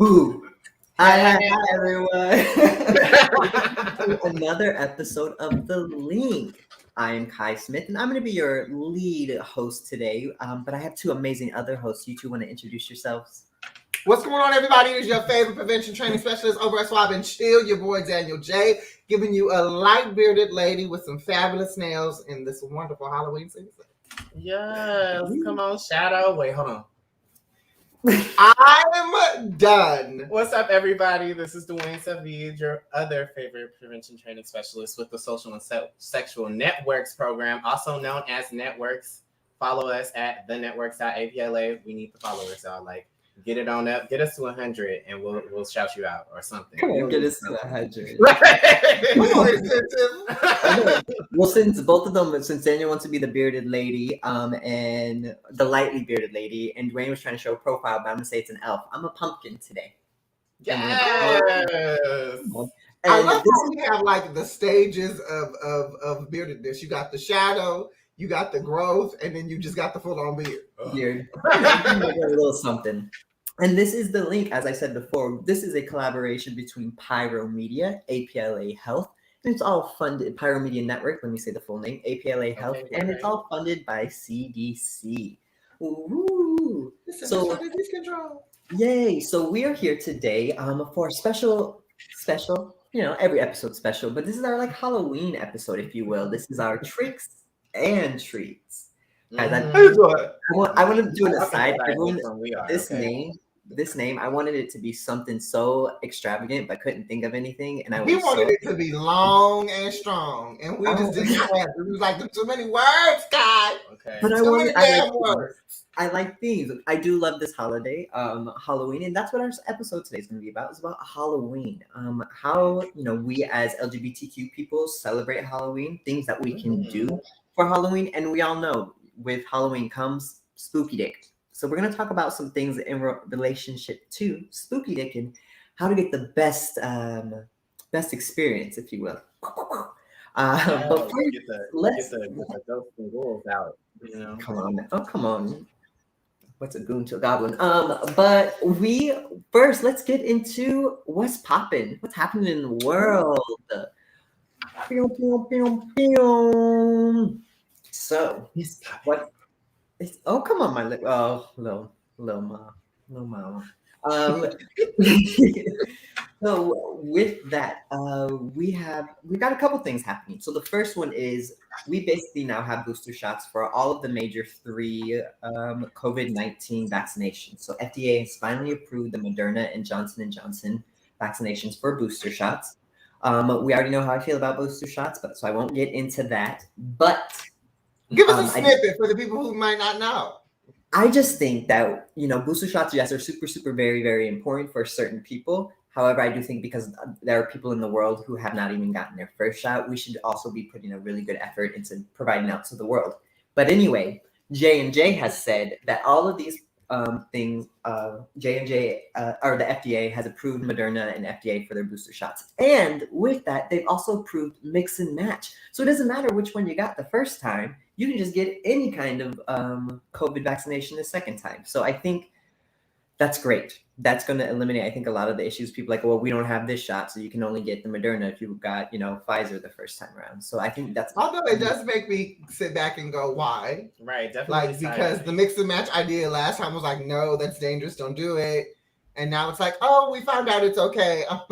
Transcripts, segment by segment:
Boo. Hi, Hey. everyone. To another episode of The Link. I am Kai Smith, and I'm going to be your lead host today. But I have two amazing other hosts. You two want to introduce yourselves? What's going on, everybody? It's your favorite prevention training specialist over at Swab and Chill, your boy Daniel J, giving you a light bearded lady with some fabulous nails in this wonderful Halloween season. Yes, come on, Shadow. Wait, hold on. I'm done. What's up, everybody? This is Dwayne Savid, your other favorite prevention training specialist with the Social and Sexual Networks program, also known as Networks. Follow us at thenetworks.apla. We need the followers, y'all. Get it on up. Get us to 100, and we'll shout you out or something. Come on, get us to 100. Well, since both of them, since Daniel wants to be the bearded lady, and the lightly bearded lady, and Dwayne was trying to show a profile, but I'm gonna say it's an elf. I'm a pumpkin today. Yes. I love how we have the stages of beardedness. You got the shadow, you got the growth, and then you just got the full on beard. A little something. And this is The Link, as I said before. This is a collaboration between Pyro Media, APLA Health, and it's all funded, Pyro Media Network, let me say the full name, APLA Health, and it's all funded by CDC. Ooh. So, disease control. Yay. So we are here today for a special, every episode special, but this is our Halloween episode, if you will. This is our tricks and treats. Guys, I want to do an aside. Everyone, this name, I wanted it to be something so extravagant, but couldn't think of anything. And we wanted it to be long and strong, and we just didn't have it. It was there's too many words, guys. Okay. But I like themes. I do love this holiday, Halloween, and that's what our episode today is going to be about. It's about Halloween. How we as LGBTQ people celebrate Halloween, things that we can do for Halloween, and we all know with Halloween comes Spooky Dick. So we're going to talk about some things in relationship to Spooky Dick and how to get the best experience, if you will. But first, let's get the ghosts and ghouls out. Come on. What's a goon to a goblin? But let's get into what's popping. What's happening in the world? So what? Come on, my little mama. So with that, we got a couple things happening. So the first one is we basically now have booster shots for all of the major 3 COVID-19 vaccinations. So FDA has finally approved the Moderna and Johnson & Johnson vaccinations for booster shots. We already know how I feel about booster shots, so I won't get into that. But give us a snippet for the people who might not know. I just think that, booster shots, yes, are super, super, very, very important for certain people. However, I do think because there are people in the world who have not even gotten their first shot, we should also be putting a really good effort into providing out to the world. But anyway, J&J has said that all of these things, J&J or the FDA has approved Moderna and FDA for their booster shots. And with that, they've also approved mix and match. So it doesn't matter which one you got the first time. You can just get any kind of COVID vaccination the second time. So I think that's great. That's going to eliminate, I think, a lot of the issues. People well, we don't have this shot, so you can only get the Moderna if you got, Pfizer the first time around. So I think that's... Although it does make me sit back and go, why? Right, definitely. Because the mix and match idea last time was no, that's dangerous, don't do it. And now it's oh, we found out it's okay. I'm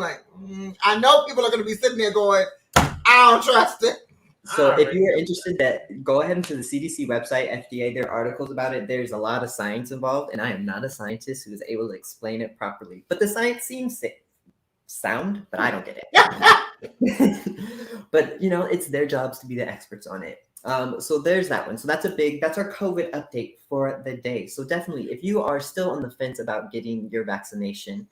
I know people are going to be sitting there going, I don't trust it. So if you're interested, go ahead into the CDC website, FDA, there are articles about it. There's a lot of science involved, and I am not a scientist who is able to explain it properly. But the science seems sound, but I don't get it. But, it's their jobs to be the experts on it. So there's that one. So that's our COVID update for the day. So definitely, if you are still on the fence about getting your vaccination,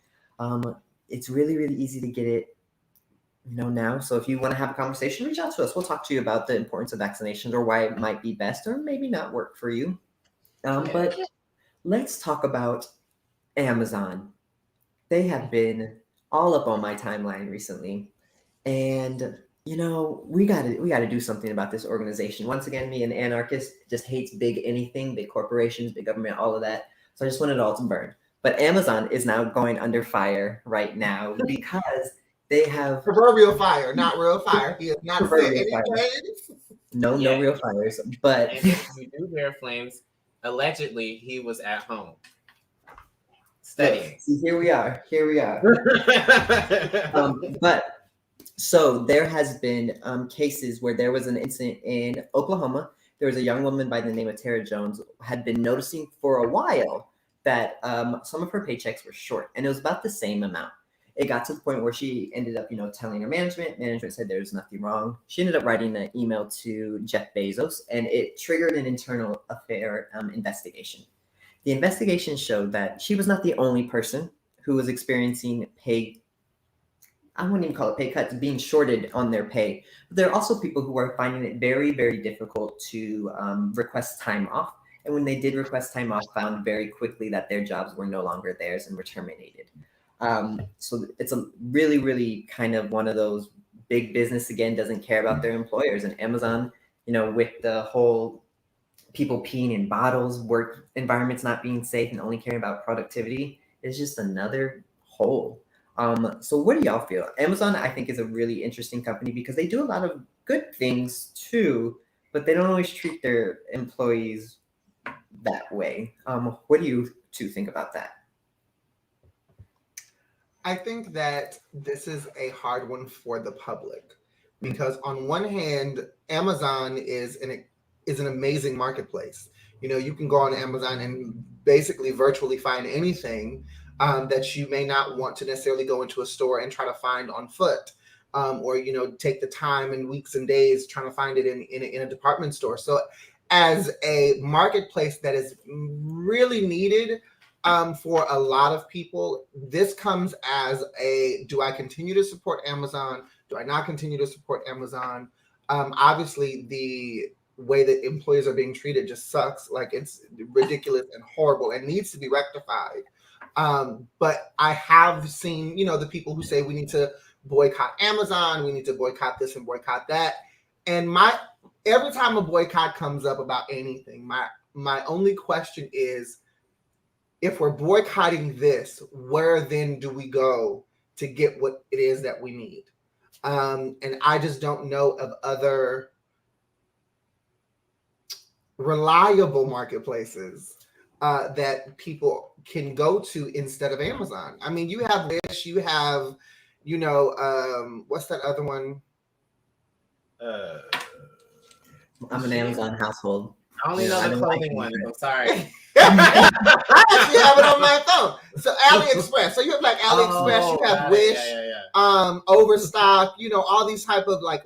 it's really, really easy to get it now. So if you want to have a conversation, reach out to us. We'll talk to you about the importance of vaccinations or why it might be best or maybe not work for you. But let's talk about Amazon. They have been all up on my timeline recently. And, we gotta do something about this organization. Once again, me, an anarchist, just hates big anything, big corporations, big government, all of that. So I just want it all to burn. But Amazon is now going under fire right now because they have proverbial fire, not real fire. He has not said proverbial any fire. names. No Yeah. real fires. But And if you do hear flames, allegedly he was at home studying. see, here we are. But so there has been cases where there was an incident in Oklahoma. There was a young woman by the name of Tara Jones had been noticing for a while that some of her paychecks were short, and it was about the same amount. It got to the point where she ended up, telling her management. Management said there's nothing wrong. She ended up writing an email to Jeff Bezos, and it triggered an internal affair investigation. The investigation showed that she was not the only person who was experiencing I wouldn't even call it pay cuts, being shorted on their pay. But there are also people who are finding it very, very difficult to request time off. And when they did request time off, found very quickly that their jobs were no longer theirs and were terminated. So it's a really, really kind of one of those big business, again, doesn't care about their employers. And Amazon, with the whole people peeing in bottles, work environments not being safe, and only caring about productivity is just another hole. So what do y'all feel? Amazon, I think, is a really interesting company because they do a lot of good things too, but they don't always treat their employees that way. What do you two think about that? I think that this is a hard one for the public because on one hand, Amazon is an amazing marketplace. You can go on Amazon and basically virtually find anything that you may not want to necessarily go into a store and try to find on foot, or take the time and weeks and days trying to find it in a department store. So as a marketplace that is really needed for a lot of people, this comes as do I continue to support Amazon? Do I not continue to support Amazon? Obviously, the way that employees are being treated just sucks. Like, it's ridiculous and horrible and needs to be rectified. But I have seen, the people who say we need to boycott Amazon, we need to boycott this and boycott that. And every time a boycott comes up about anything, my only question is, if we're boycotting this, where then do we go to get what it is that we need? And I just don't know of other reliable marketplaces that people can go to instead of Amazon. I mean, you have Wish, you have, what's that other one? I'm an Amazon household. I only know the clothing one. I'm sorry. I actually have it on my phone. So AliExpress. So you have like AliExpress, you have Wish, Overstock, all these type of like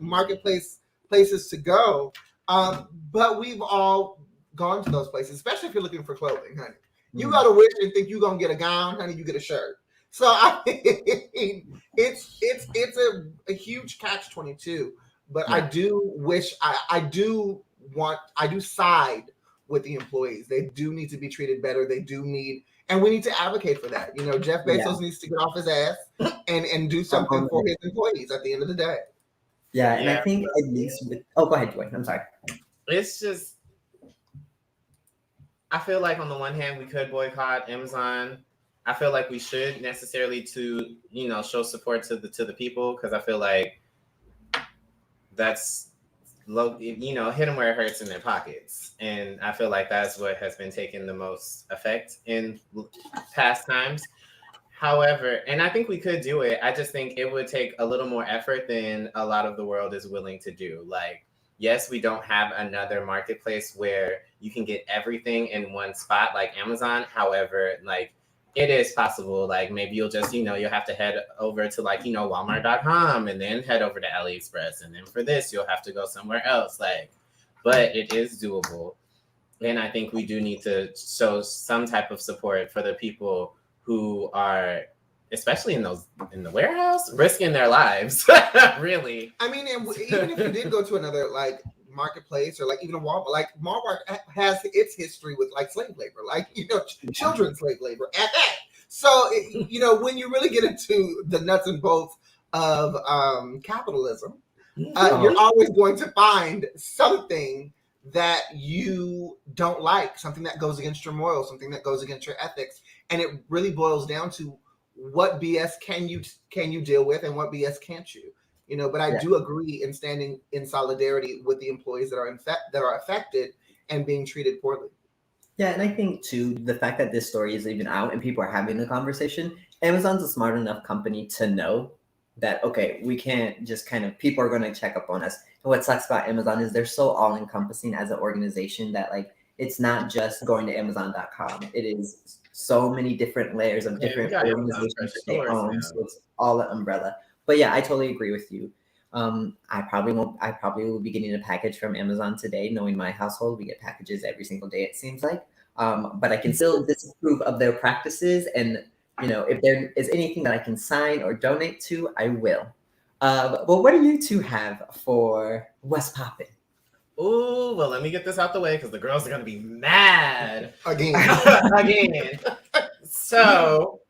places to go. But we've all gone to those places, especially if you're looking for clothing, honey. You go to Wish and think you're gonna get a gown, honey, you get a shirt. So I mean, it's a huge catch-22. But I do wish I do side with the employees. They do need to be treated better. They do need, and we need to advocate for that. Jeff Bezos needs to get off his ass and do something for his employees at the end of the day. Yeah, and I think at least go ahead, Joy. I'm sorry. It's just, I feel like on the one hand we could boycott Amazon. I feel like we should necessarily to show support to the people, because I feel like that's low, hit them where it hurts in their pockets. And I feel like that's what has been taking the most effect in past times. However, and I think we could do it, I just think it would take a little more effort than a lot of the world is willing to do. Like, yes, we don't have another marketplace where you can get everything in one spot like Amazon. However, like, it is possible. Like, maybe you'll just, you'll have to head over to like, Walmart.com and then head over to AliExpress. And then for this, you'll have to go somewhere else. Like, but it is doable. And I think we do need to show some type of support for the people who are, especially in the warehouse, risking their lives. Really. I mean, even if you did go to another like marketplace or like even a Walmart, like Walmart has its history with like slave labor, like children's slave labor at that. So when you really get into the nuts and bolts of capitalism, you're always going to find something that you don't like, something that goes against your morals, something that goes against your ethics. And it really boils down to what BS can you deal with and what BS can't you? You know, but I do agree in standing in solidarity with the employees that are affected and being treated poorly. Yeah, and I think too, the fact that this story is even out and people are having the conversation, Amazon's a smart enough company to know that, okay, we can't just kind of, people are going to check up on us. And what sucks about Amazon is they're so all encompassing as an organization that like, it's not just going to Amazon.com. It is so many different layers of different organizations that they own. So it's all an umbrella. But yeah, I totally agree with you. I probably will be getting a package from Amazon today, knowing my household. We get packages every single day, it seems like. But I can still disapprove of their practices. And, you know, if there is anything that I can sign or donate to, I will. But what do you two have for What's Poppin'? Ooh, well, let me get this out the way because the girls are going to be mad. Again. Again. So,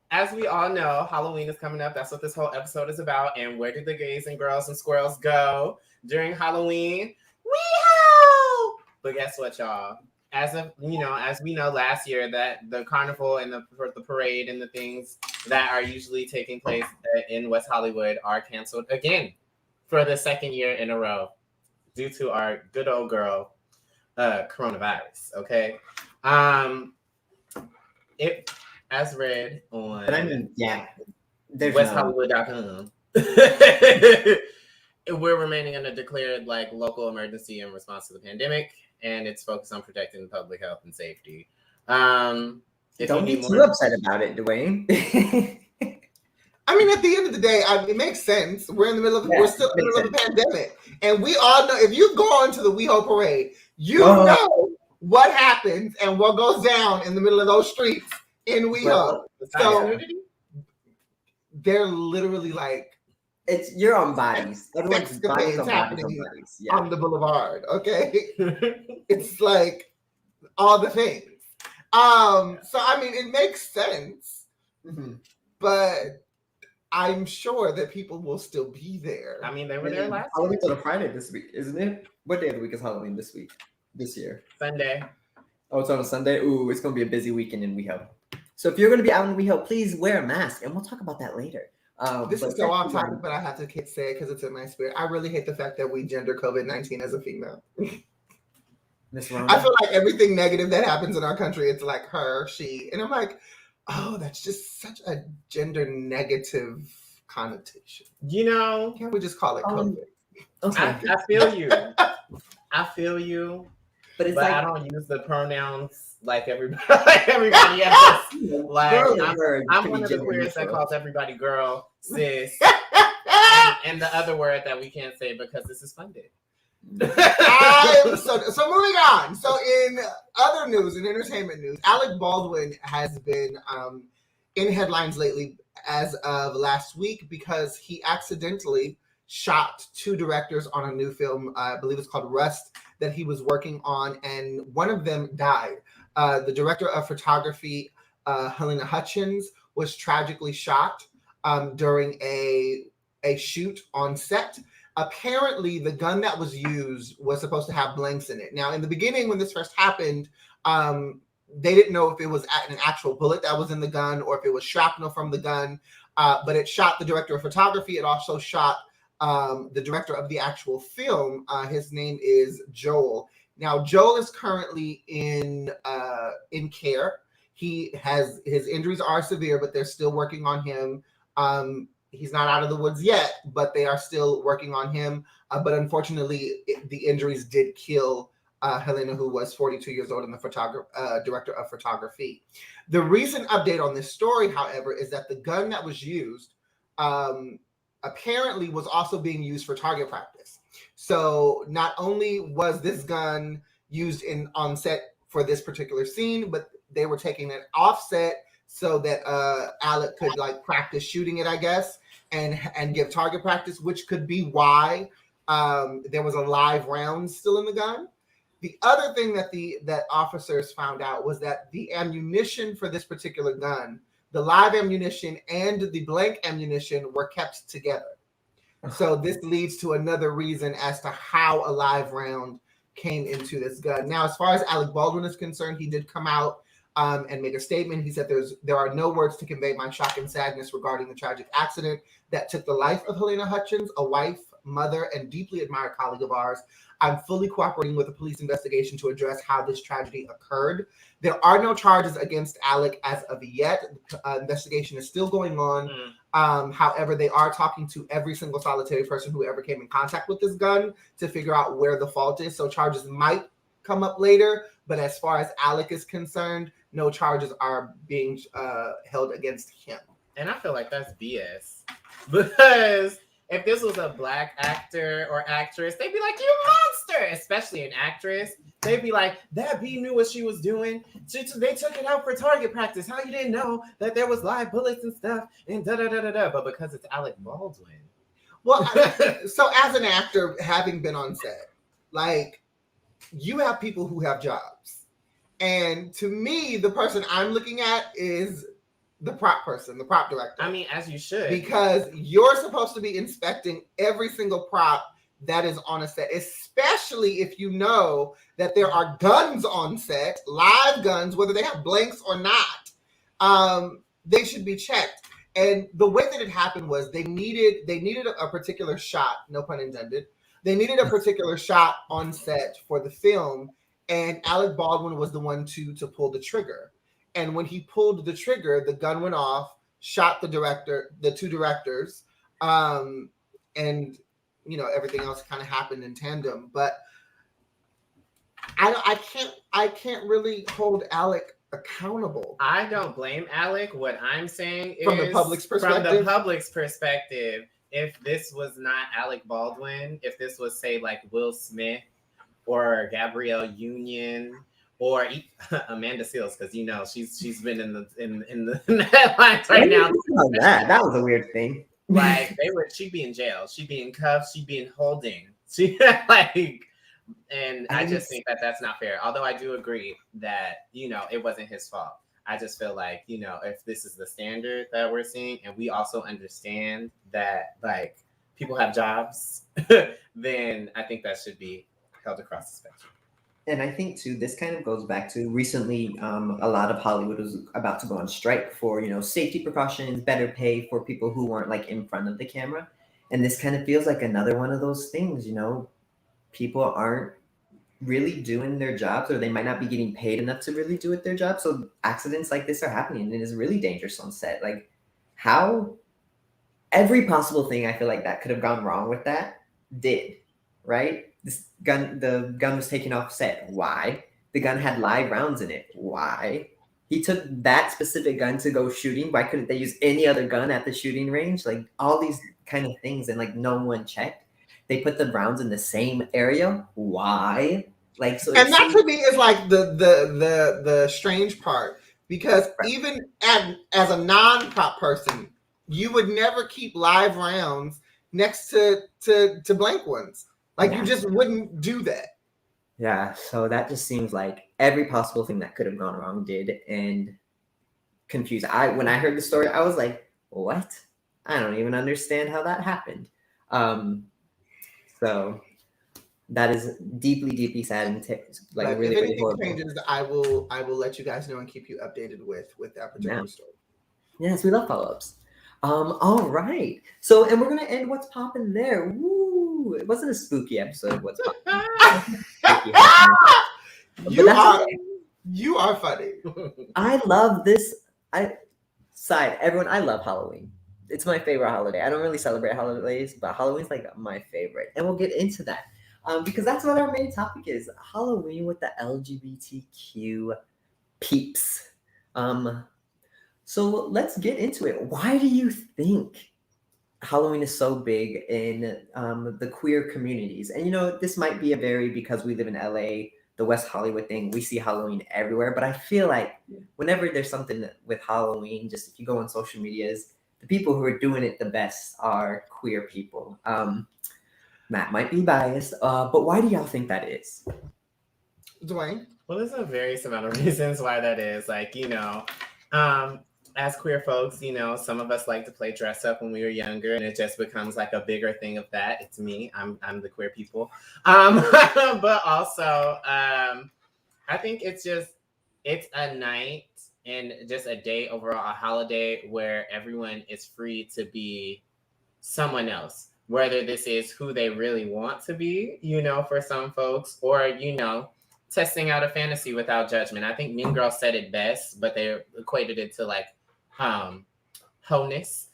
as we all know, Halloween is coming up. That's what this whole episode is about. And where did the gays and girls and squirrels go during Halloween? Wee-hoo! But guess what, y'all? As we know last year that the carnival and the parade and the things that are usually taking place in West Hollywood are canceled again for the second year in a row due to our good old girl, coronavirus. Okay. It as read on westhollywood.com. We're remaining in a declared like local emergency in response to the pandemic, and it's focused on protecting public health and safety. Don't be too upset about it, Dwayne. I mean, at the end of the day, it makes sense. We're in the middle of we're still in the middle of a pandemic, and we all know if you've gone to the WeHo parade, you know what happens and what goes down in the middle of those streets in WeHo. So they're literally like you're on bodies. Everyone's bodies happening on the boulevard. Okay, it's like all the things. So I mean, it makes sense, but I'm sure that people will still be there. I mean, they were there last year. Halloween's on a Friday this week, isn't it? What day of the week is Halloween this year? Sunday. Oh, it's on a Sunday? Ooh, it's going to be a busy weekend in WeHo. So if you're going to be out in WeHo, please wear a mask, and we'll talk about that later. This is so off topic, but I have to say it because it's in my spirit. I really hate the fact that we gender COVID-19 as a female. I feel like everything negative that happens in our country, it's like her, she. And I'm like, oh, that's just such a gender negative connotation. You know, can't we just call it COVID? I feel you. I feel you. But it's like I don't use the pronouns like everybody else. Like I'm one of the queers that calls everybody girl, sis, and the other word that we can't say because this is funded. So moving on. So in other news, in entertainment news, Alec Baldwin has been in headlines lately as of last week because he accidentally shot two directors on a new film. I believe it's called Rust that he was working on, and one of them died. The director of photography, Helena Hutchins, was tragically shot during a shoot on set. Apparently, the gun that was used was supposed to have blanks in it. Now, in the beginning, when this first happened, they didn't know if it was an actual bullet that was in the gun or if it was shrapnel from the gun. But it shot the director of photography. It also shot the director of the actual film. His name is Joel. Now, Joel is currently in care. His injuries are severe, but they're still working on him. He's not out of the woods yet, but they are still working on him. But unfortunately, the injuries did kill Helena, who was 42 years old and the director of photography. The recent update on this story, however, is that the gun that was used apparently was also being used for target practice. So not only was this gun used on set for this particular scene, but they were taking it offset so that Alec could like practice shooting it, I guess, and give target practice, which could be why there was a live round still in the gun. The other thing that officers found out was that the ammunition for this particular gun, the live ammunition and the blank ammunition, were kept together. So this leads to another reason as to how a live round came into this gun. Now, as far as Alec Baldwin is concerned, he did come out and make a statement. He said there are no words to convey my shock and sadness regarding the tragic accident that took the life of Helena Hutchins, a wife, mother, and deeply admired colleague of ours. I'm fully cooperating with the police investigation to address how this tragedy occurred. There are no charges against Alec as of yet. Investigation is still going on. However, they are talking to every single solitary person who ever came in contact with this gun to figure out where the fault is. So charges might come up later, but as far as Alec is concerned, no charges are being held against him. And I feel like that's BS. Because if this was a Black actor or actress, they'd be like, you monster! Especially an actress. They'd be like, that B knew what she was doing. They took it out for target practice. How you didn't know that there was live bullets and stuff and da-da-da-da-da. But because it's Alec Baldwin. Well, so as an actor, having been on set, like, you have people who have jobs. And to me, the person I'm looking at is the prop person, the prop director. I mean, as you should. Because you're supposed to be inspecting every single prop that is on a set, especially if you know that there are guns on set, live guns, whether they have blanks or not. They should be checked. And the way that it happened was they needed a particular shot, no pun intended. They needed a particular shot on set for the film, and Alec Baldwin was the one to pull the trigger. And when he pulled the trigger, the gun went off, shot the two directors, and everything else kind of happened in tandem. But I can't really hold Alec accountable. I don't blame Alec. What I'm saying is from the public's perspective, if this was not Alec Baldwin, if this was, say, like Will Smith or Gabrielle Union or Amanda Seales, because she's been in the headlines right now. That was a weird thing. Like she'd be in jail, she'd be in cuffs, she'd be in holding. And I just think that that's not fair. Although I do agree that it wasn't his fault. I just feel like if this is the standard that we're seeing, and we also understand that like people have jobs, then I think that should be held across the spectrum. And I think too, this kind of goes back to recently, a lot of Hollywood was about to go on strike for, safety precautions, better pay for people who weren't like in front of the camera. And this kind of feels like another one of those things, people aren't really doing their jobs, or they might not be getting paid enough to really do their job. So accidents like this are happening, and it is really dangerous on set. Like how every possible thing I feel like that could have gone wrong with that did, right? The gun was taken off set. Why? The gun had live rounds in it. Why? He took that specific gun to go shooting. Why couldn't they use any other gun at the shooting range? Like all these kind of things, and like no one checked. They put the rounds in the same area. Why? Like so. And that to me is like the strange part, because even as a non-prop person, you would never keep live rounds next to blank ones. Like you just wouldn't do that. Yeah, so that just seems like every possible thing that could have gone wrong did, and confused. When I heard the story, I was like, what? I don't even understand how that happened. So that is deeply, deeply sad and like really, if really anything horrible. changes, I will let you guys know and keep you updated with that particular story. Yes, we love follow-ups. All right. So, and we're gonna end what's popping there. Woo! It wasn't a spooky episode. What's popping? You are funny. I love this. Everyone, I love Halloween. It's my favorite holiday. I don't really celebrate holidays, but Halloween's like my favorite. And we'll get into that because that's what our main topic is. Halloween with the LGBTQ peeps. So let's get into it. Why do you think Halloween is so big in the queer communities? And, this might be because we live in LA, the West Hollywood thing, we see Halloween everywhere. But I feel like whenever there's something with Halloween, just if you go on social medias, the people who are doing it the best are queer people. Matt might be biased, but why do y'all think that is? Dwayne? Well, there's a various amount of reasons why that is. Like, as queer folks, you know, some of us like to play dress up when we were younger, and it just becomes like a bigger thing of that. It's me. I'm the queer people. But also, I think it's a night and just a day overall, a holiday where everyone is free to be someone else, whether this is who they really want to be, you know, for some folks, or, you know, testing out a fantasy without judgment. I think Mean Girl said it best, but they equated it to like wholeness.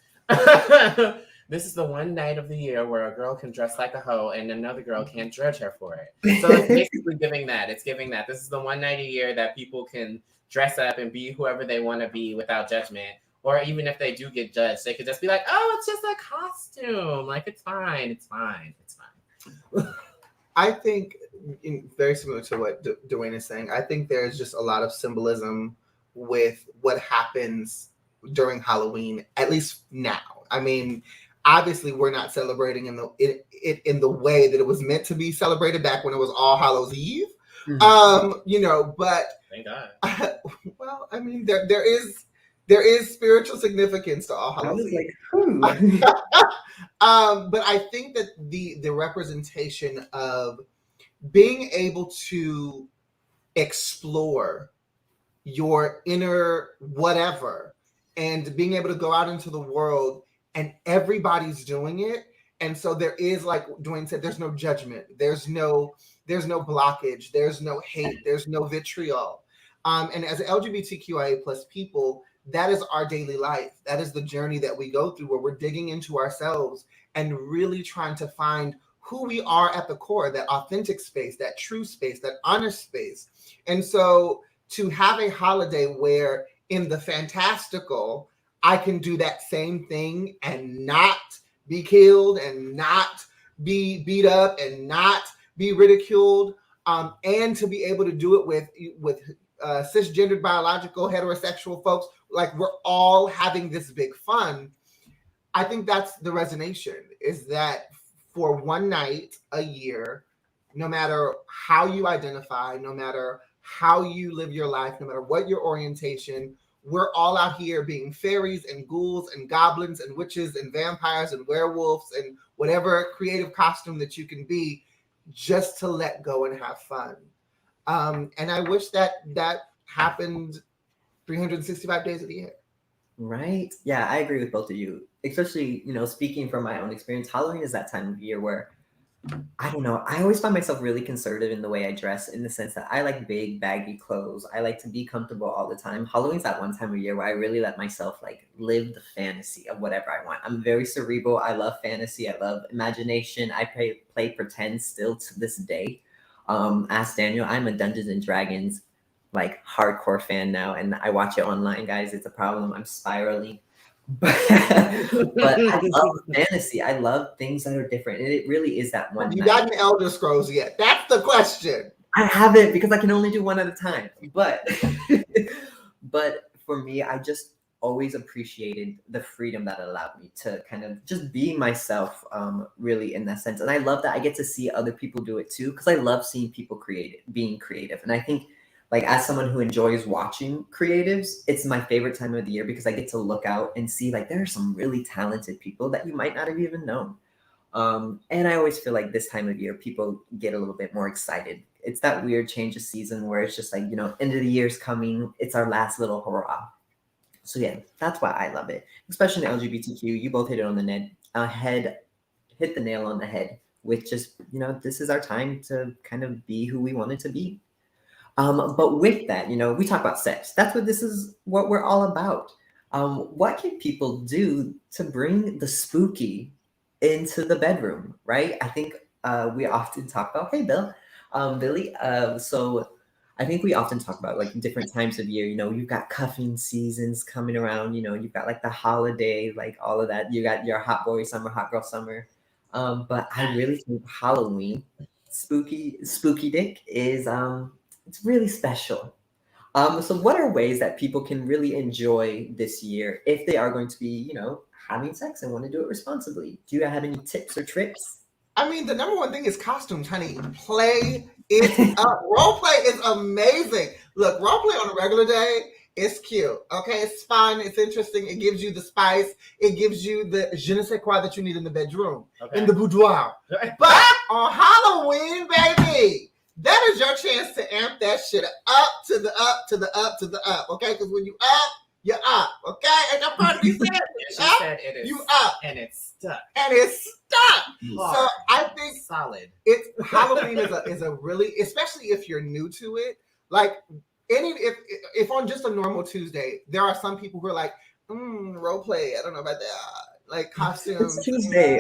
This is the one night of the year where a girl can dress like a hoe and another girl can't judge her for it. So it's basically giving that. It's giving that. This is the one night a year that people can dress up and be whoever they want to be without judgment. Or even if they do get judged, they could just be like, oh, it's just a costume. Like, it's fine. It's fine. It's fine. I think, very similar to what Dwayne is saying, I think there's just a lot of symbolism with what happens during Halloween, at least now. I mean, obviously, we're not celebrating in the way that it was meant to be celebrated back when it was All Hallows Eve. Mm-hmm. You know, but thank God. Well, I mean, there is spiritual significance to All Hallows Eve. But I think that the representation of being able to explore your inner whatever and being able to go out into the world and everybody's doing it. And so there is, like Dwayne said, there's no judgment. There's no blockage. There's no hate. There's no vitriol. And as LGBTQIA plus people, that is our daily life. That is the journey that we go through, where we're digging into ourselves and really trying to find who we are at the core, that authentic space, that true space, that honest space. And so to have a holiday where in the fantastical, I can do that same thing and not be killed and not be beat up and not be ridiculed, and to be able to do it with cisgendered, biological, heterosexual folks, like we're all having this big fun. I think that's the resonation, is that for one night a year, no matter how you identify, no matter how you live your life, no matter what your orientation, we're all out here being fairies and ghouls and goblins and witches and vampires and werewolves and whatever creative costume that you can be, just to let go and have fun. And I wish that happened 365 days of the year. Right? Yeah, I agree with both of you. Especially, you know, speaking from my own experience, Halloween is that time of year where, I don't know, I always find myself really conservative in the way I dress, in the sense that I like big, baggy clothes. I like to be comfortable all the time. Halloween's that one time of year where I really let myself like live the fantasy of whatever I want. I'm very cerebral. I love fantasy. I love imagination. I play pretend still to this day. Ask Daniel, I'm a Dungeons and Dragons like hardcore fan now, and I watch it online, guys. It's a problem. I'm spiraling. But I love fantasy. I love things that are different, and it really is that one. Have you gotten Elder Scrolls yet? That's the question. I haven't, because I can only do one at a time. But for me, I just always appreciated the freedom that allowed me to kind of just be myself, really, in that sense. And I love that I get to see other people do it too, because I love seeing people being creative. And I think, like, as someone who enjoys watching creatives, it's my favorite time of the year, because I get to look out and see, like, there are some really talented people that you might not have even known. And I always feel like this time of year, people get a little bit more excited. It's that weird change of season where it's just like, you know, end of the year's coming. It's our last little hurrah. So yeah, that's why I love it, especially in LGBTQ. You both hit it on the hit the nail on the head with just, you know, this is our time to kind of be who we wanted to be. But with that, you know, we talk about sex. That's what we're all about. What can people do to bring the spooky into the bedroom, right? I think we often talk about, hey, Billy. So I think we often talk about like different times of year. You know, you've got cuffing seasons coming around. You know, you've got like the holiday, like all of that. You got your hot boy summer, hot girl summer. But I really think Halloween, spooky dick is it's really special. So what are ways that people can really enjoy this year if they are going to be, you know, having sex and want to do it responsibly? Do you have any tips or tricks? I mean, the number one thing is costumes, honey. Play it up. Role play is amazing. Look, role play on a regular day It's cute. Okay, it's fun. It's interesting. It gives you the spice. It gives you the je ne sais quoi that you need in the bedroom, in the boudoir. But on Halloween, baby, that is your chance to amp that shit up to the up to the up to the up. Okay, because when you up, you're up. Okay, and your part be said, She said it is you up, and it's stuck. and it's stuck. Hard. So I think solid. It's Halloween is a really, especially if you're new to it, like if on just a normal Tuesday, there are some people who are like, role play. I don't know about that. Like costumes. It's Tuesday.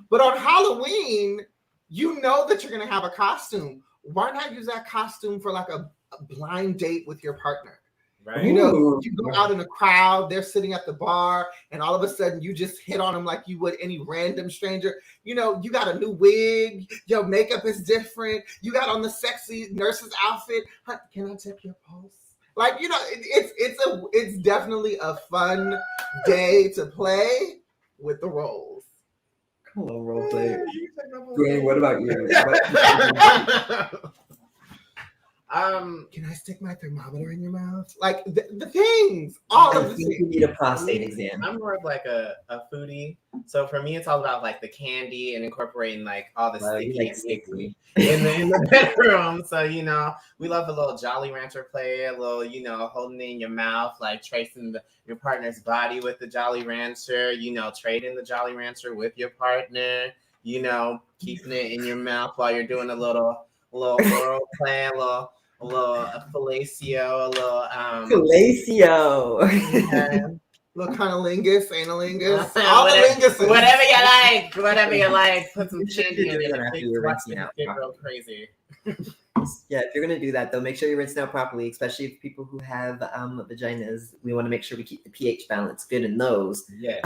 But on Halloween, you know that you're gonna have a costume. Why not use that costume for like a blind date with your partner? Right. You know, you go out in a crowd, they're sitting at the bar, and all of a sudden you just hit on them like you would any random stranger. You know, you got a new wig, your makeup is different, you got on the sexy nurse's outfit. Can I check your pulse? Like, you know, it's definitely a fun day to play with the roles. Hello, role play. Dwayne, what about you? Can I stick my thermometer in your mouth? Like the things, all I of the think things. you need a prostate exam. I'm more of like a foodie. So for me, it's all about like the candy and incorporating like all the sticky in the bedroom. So, you know, we love a little Jolly Rancher play, a little, you know, holding it in your mouth, like tracing your partner's body with the Jolly Rancher, you know, trading the Jolly Rancher with your partner, you know, keeping it in your mouth while you're doing a little oral play, a little fellatio, a little fellatio. Little cunnilingus, analingus, whatever you like. Put some candy in it after you're rinsing out. Get real crazy. Yeah, if you're gonna do that though, make sure you're rinsing out properly, especially if people who have vaginas. We want to make sure we keep the pH balance good in those. Yeah,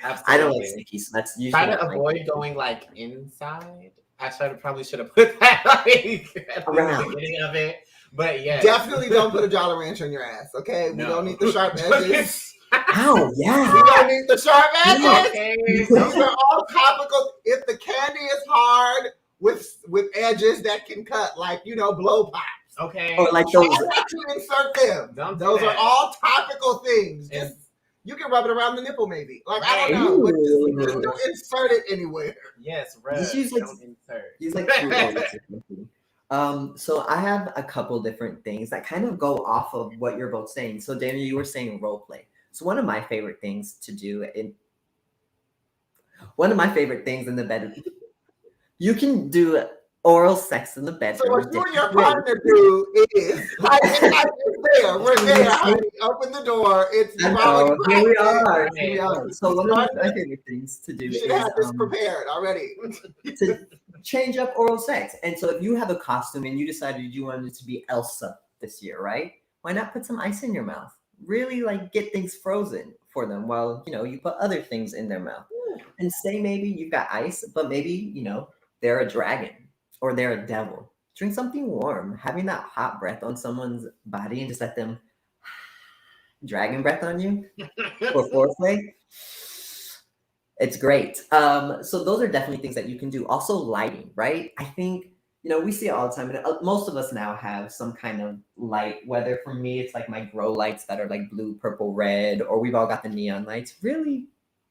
absolutely. I don't like sticky, so that's usually try to avoid going like inside. I probably should have put that like at the beginning of it. But yeah, definitely don't put a Jolly Rancher on your ass. Okay, we don't need the sharp edges. Oh yeah, we don't need the sharp edges. Okay. Those are all topical. If the candy is hard with edges that can cut, like, you know, blow pops. Okay, or like those. You insert them. Those are all topical things. Just you can rub it around the nipple, maybe. Like, I don't know. But just don't insert it anywhere. Yes, rub. Just use like, don't insert. Use like so I have a couple different things that kind of go off of what you're both saying. So Daniel, you were saying role play. So one of my favorite things to do in the bedroom, you can do oral sex in the bedroom. So what you and your partner do is like it's there. We're there. Honey. Open the door. It's here we are. So one of my favorite things to do you should is have this prepared already. to change up oral sex. And so if you have a costume and you decided you wanted it to be Elsa this year, right? Why not put some ice in your mouth? Really like get things frozen for them while, you know, you put other things in their mouth. And say maybe you've got ice, but maybe, you know, they're a dragon or they're a devil. Drink something warm. Having that hot breath on someone's body and just let them dragon breath on you for foreplay. It's great. So those are definitely things that you can do. Also lighting, right? I think, you know, we see it all the time. And most of us now have some kind of light, whether for me, it's like my grow lights that are like blue, purple, red, or we've all got the neon lights. Really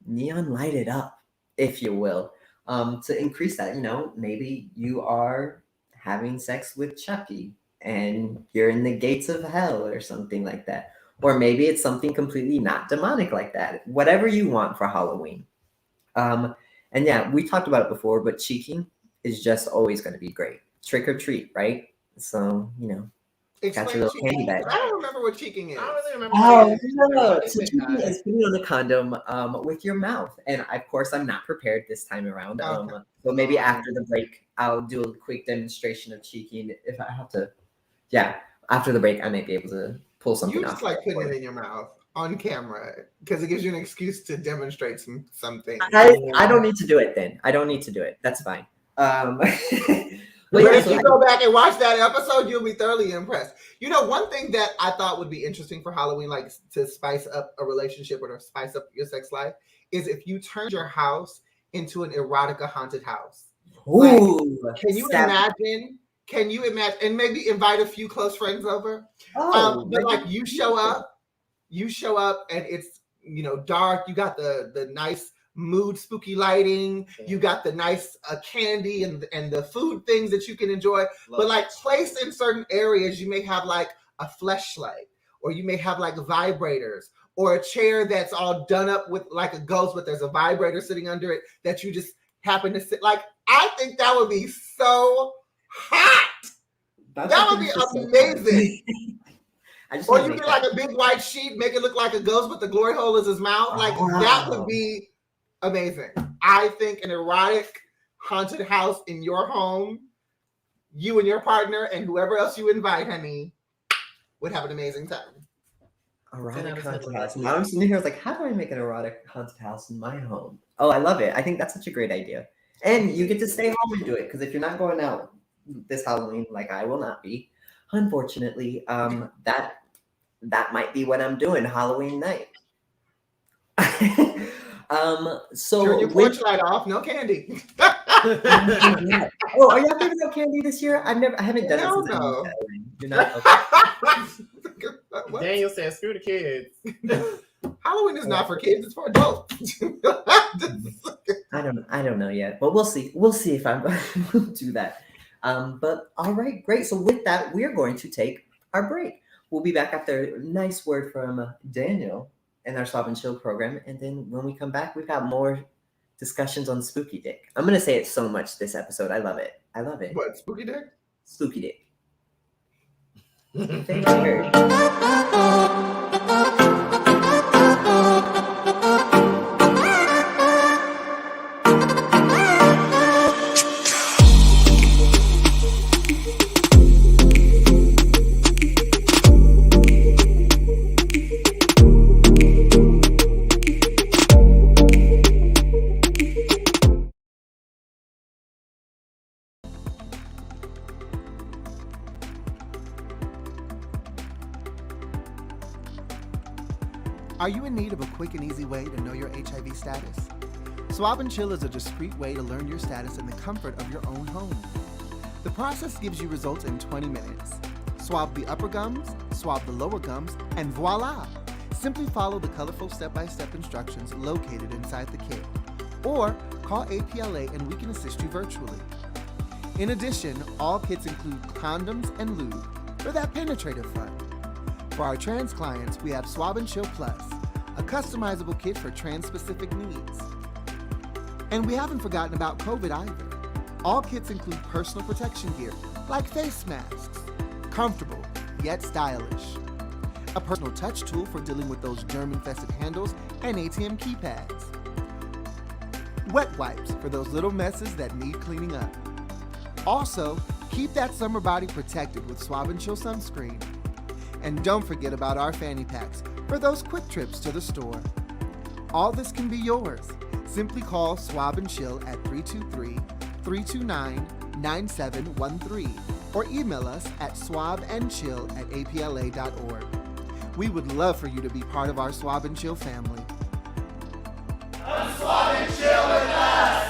neon light it up, if you will, to increase that. You know, maybe you are having sex with Chucky and you're in the gates of hell or something like that. Or maybe it's something completely not demonic like that. Whatever you want for Halloween. And yeah, we talked about it before, but cheeking is just always going to be great. Trick or treat, right? So, you know, got your little candy bag. I don't remember what cheeking is. I don't really remember. Oh, no. So cheeking is putting on a condom with your mouth. And of course, I'm not prepared this time around. So maybe after the break, I'll do a quick demonstration of cheeking. If I have to, after the break, I might be able to pull something you off. Just like putting it in your mouth on camera because it gives you an excuse to demonstrate something. I don't need to do it then. I don't need to do it. That's fine. But if you go back and watch that episode, you'll be thoroughly impressed. You know, one thing that I thought would be interesting for Halloween, like to spice up a relationship or to spice up your sex life, is if you turned your house into an erotica haunted house. Ooh, like, can you imagine? Can you imagine? And maybe invite a few close friends over. But like you show up and it's, you know, dark. You got the nice mood spooky lighting. You got the nice candy and the food things that you can enjoy. But like placed in certain areas, you may have like a fleshlight, or you may have like vibrators, or a chair that's all done up with like a ghost, but there's a vibrator sitting under it that you just happen to sit. Like, I think that would be so hot. That would be amazing. Or you get like a big white sheet, make it look like a ghost, but the glory hole is his mouth. Like, that would be amazing. I think an erotic haunted house in your home, you and your partner and whoever else you invite, honey, would have an amazing time. Erotic haunted house. Now I'm sitting here, I was like, how do I make an erotic haunted house in my home? Oh, I love it. I think that's such a great idea. And you get to stay home and do it, because if you're not going out this Halloween, like I will not be, unfortunately, that might be what I'm doing Halloween night. So turn your porch light off, no candy. Oh, are y'all giving out candy this year? I haven't done it since no. You're not okay. Daniel said, screw the kids. Halloween is not for kids, it's for adults. I don't know yet, but we'll see. We'll see if I'm going to do that. But all right, great. So with that, we're going to take our break. We'll be back after a nice word from Daniel and our Swab and Chill program. And then when we come back, we've got more discussions on Spooky Dick. I'm going to say it so much this episode. I love it. I love it. What, Spooky Dick? Spooky Dick. Favorite word. Are you in need of a quick and easy way to know your HIV status? Swab and Chill is a discreet way to learn your status in the comfort of your own home. The process gives you results in 20 minutes. Swab the upper gums, swab the lower gums, and voila! Simply follow the colorful step-by-step instructions located inside the kit. Or call APLA and we can assist you virtually. In addition, all kits include condoms and lube for that penetrative fun. For our trans clients, we have Swab and Chill Plus, a customizable kit for trans-specific needs. And we haven't forgotten about COVID either. All kits include personal protection gear, like face masks, comfortable yet stylish. A personal touch tool for dealing with those germ-infested handles and ATM keypads. Wet wipes for those little messes that need cleaning up. Also, keep that summer body protected with Swab and Chill sunscreen. And don't forget about our fanny packs for those quick trips to the store. All this can be yours. Simply call Swab and Chill at 323-329-9713 or email us at swabandchill@apla.org. We would love for you to be part of our Swab and Chill family. Come swab and chill with us!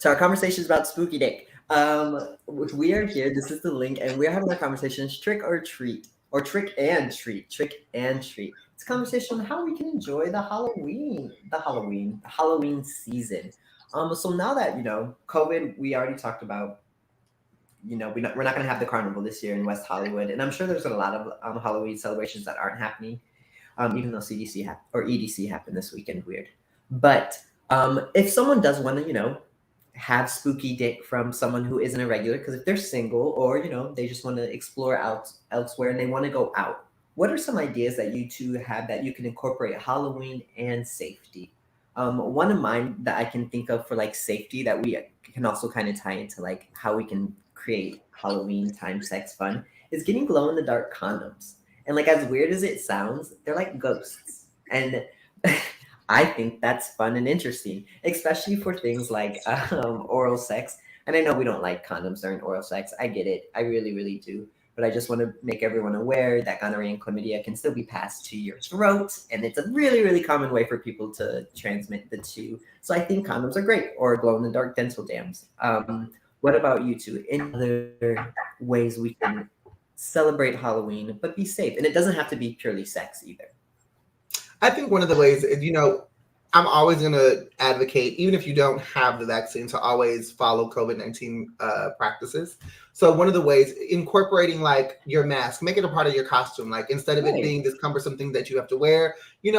So our conversations about Spooky Dick. We are here. This is the link, and we're having a conversation: trick or treat, or trick and treat, trick and treat. It's a conversation on how we can enjoy the Halloween season. So now that COVID, we already talked about. We're not going to have the carnival this year in West Hollywood, and I'm sure there's a lot of Halloween celebrations that aren't happening, even though CDC or EDC happened this weekend. Weird, but if someone does want to, have Spooky Dick from someone who isn't a regular, because if they're single or they just want to explore out elsewhere and they want to go out, what are some ideas that you two have that you can incorporate Halloween and safety? One of mine that I can think of for like safety that we can also kind of tie into like how we can create Halloween time sex fun is getting glow in the dark condoms. And like as weird as it sounds, they're like ghosts. And I think that's fun and interesting, especially for things like oral sex. And I know we don't like condoms during oral sex. I get it. I really, really do. But I just want to make everyone aware that gonorrhea and chlamydia can still be passed to your throat. And it's a really, really common way for people to transmit the two. So I think condoms are great, or glow in the dark dental dams. What about you two? Any other ways we can celebrate Halloween, but be safe? And it doesn't have to be purely sex either. I think one of the ways, I'm always going to advocate, even if you don't have the vaccine, to always follow COVID-19 practices. So one of the ways, incorporating like your mask, make it a part of your costume. Like instead of it being this cumbersome thing that you have to wear,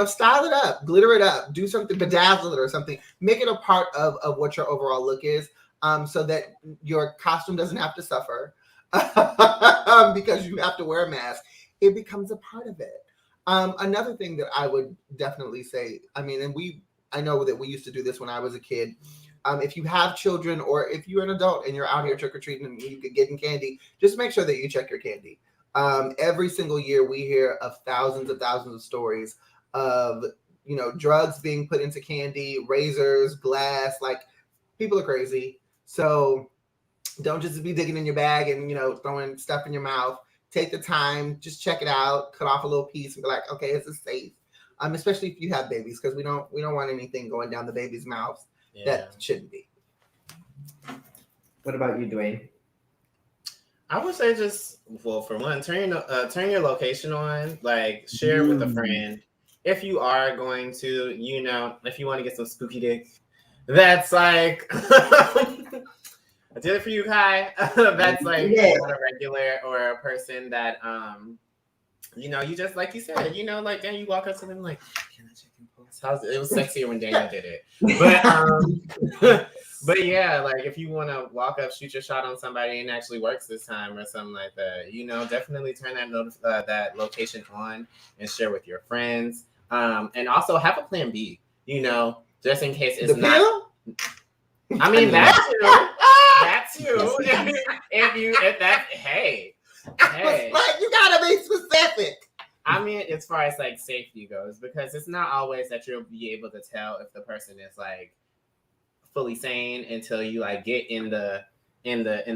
style it up, glitter it up, do something, bedazzle it or something. Make it a part of what your overall look is, so that your costume doesn't have to suffer because you have to wear a mask. It becomes a part of it. Another thing that I would definitely say, I know that we used to do this when I was a kid. If you have children or if you're an adult and you're out here trick-or-treating and you could get in candy, just make sure that you check your candy. Every single year we hear of thousands of stories of, drugs being put into candy, razors, glass, like people are crazy. So don't just be digging in your bag and, throwing stuff in your mouth. Take the time, just check it out, cut off a little piece and be like, okay, is this safe? Especially if you have babies, because we don't want anything going down the baby's mouth that shouldn't be. What about you, Dwayne? I would say for one, turn your location on, like share with a friend. If you are going to, if you want to get some spooky dick, that's like I did it for you, Kai. That's like not a regular or a person that you just like you said, like then you walk up to them like, can I check your pulse? It was sexier when Daniel did it. But yeah, like if you want to walk up, shoot your shot on somebody and it actually works this time or something like that, definitely turn that location on and share with your friends. And also have a plan B, just in case it's not. I mean, that's you. That's you. Hey, like you gotta be specific. I mean, as far as like safety goes, because it's not always that you'll be able to tell if the person is like fully sane until you like get in the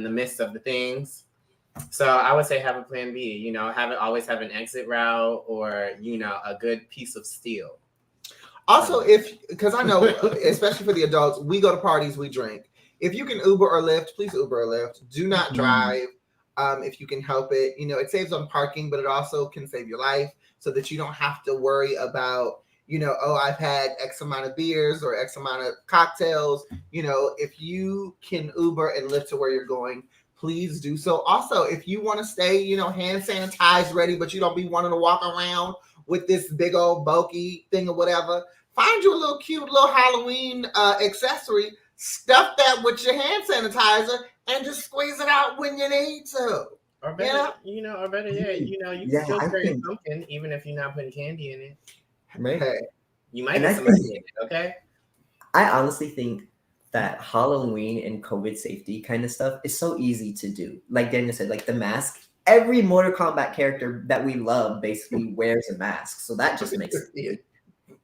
midst of the things. So I would say have a plan B. Always have an exit route or a good piece of steel. Also, because I know, especially for the adults, we go to parties, we drink. If you can Uber or Lyft, please Uber or Lyft. Do not drive if you can help it. It saves on parking, but it also can save your life so that you don't have to worry about, I've had X amount of beers or X amount of cocktails. If you can Uber and Lyft to where you're going, please do so. Also, if you want to stay, hand sanitized ready, but you don't be wanting to walk around with this big old bulky thing or whatever, find you a little cute little Halloween accessory, stuff that with your hand sanitizer, and just squeeze it out when you need to. Or better, you can still carry something even if you're not putting candy in it. Right. Hey. You might get some in it, okay? I honestly think that Halloween and COVID safety kind of stuff is so easy to do. Like Daniel said, like the mask. Every Mortal Kombat character that we love basically wears a mask. So that just makes it weird.